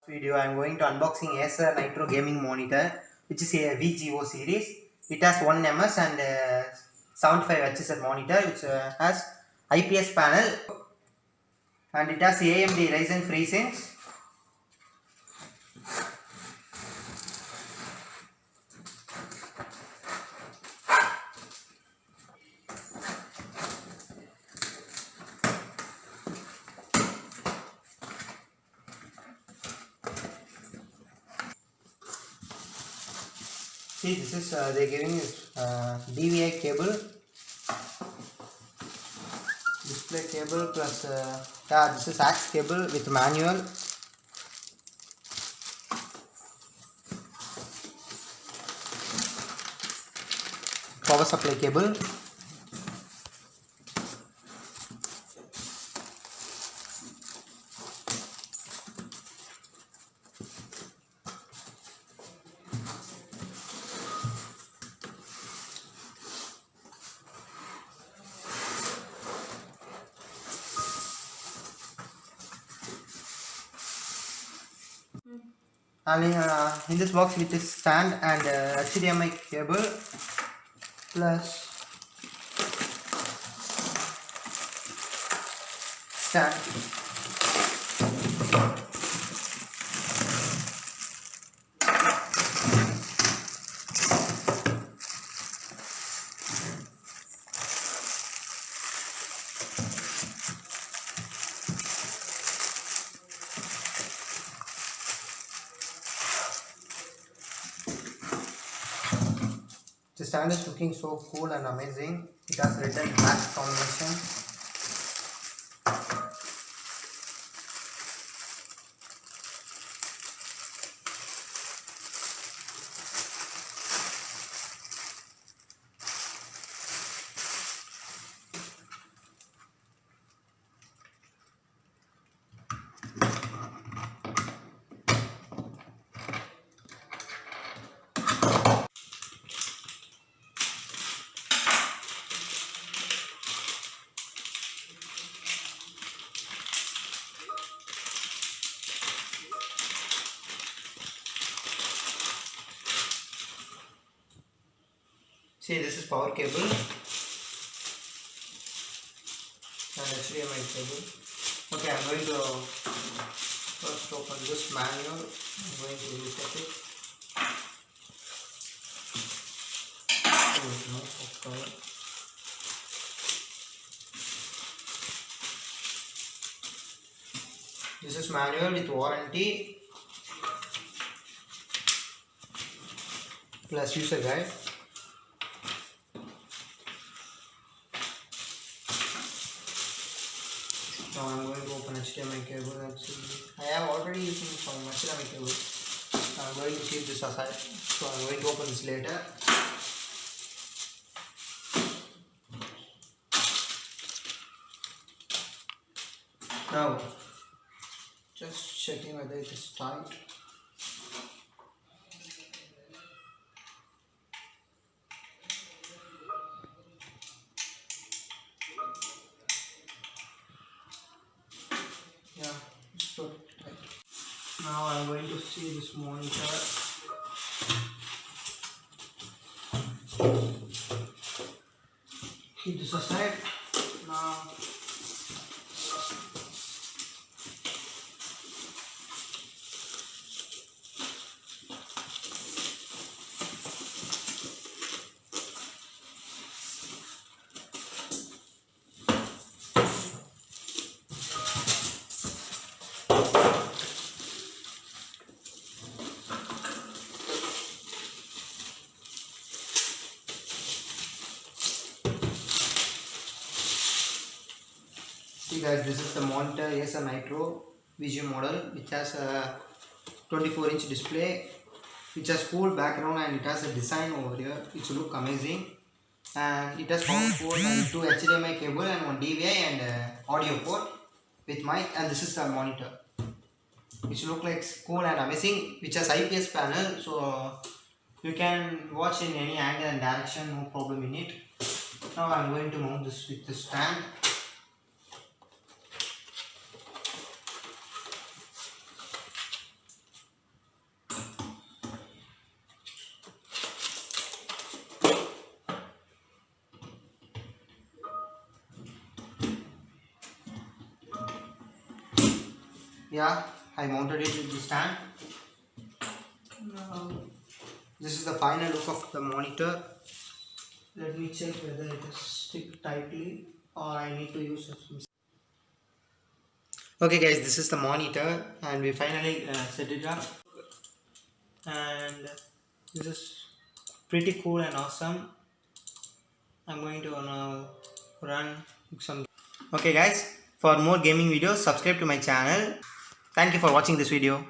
Video I am going to unboxing Acer Nitro gaming monitor, which is a VG0 series. It has 1 ms and 75 Hz monitor, which has IPS panel, and it has AMD Ryzen FreeSync. See, this is they giving DVI cable, display cable plus this is AX cable with manual. Power supply cable. And in this box with this stand and HDMI cable plus stand. The stand is looking so cool and amazing. It has red and black combination. See, this is power cable and HDMI cable. Okay, I'm going to first open this manual. I'm going to look at it. This is manual with warranty plus user guide. Now I'm going to open HDMI cable and see. I am already using some HDMI cable. I'm going to keep this aside. So I'm going to open this later. Now, just checking whether it is tight. Yeah, it's good. Now I'm going to see this monitor. Keep this aside. Now see guys, this is the monitor Acer Nitro VG model, which has a 24-inch display, which has cool background, and it has a design over here which look amazing. And it has power port and 2 HDMI cable and 1 DVI and audio port with mic. And this is a monitor which look like cool and amazing, which has IPS panel, so you can watch in any angle and direction, no problem in it. Now I'm going to mount this with the stand. Yeah, I mounted it with the stand. Now, this is the final look of the monitor. Let me check whether it is stick tightly or I need to use some. Okay guys, this is the monitor and we finally set it up, and this is pretty cool and awesome. I'm going to run some. Okay guys, for more gaming videos subscribe to my channel. Thank you for watching this video.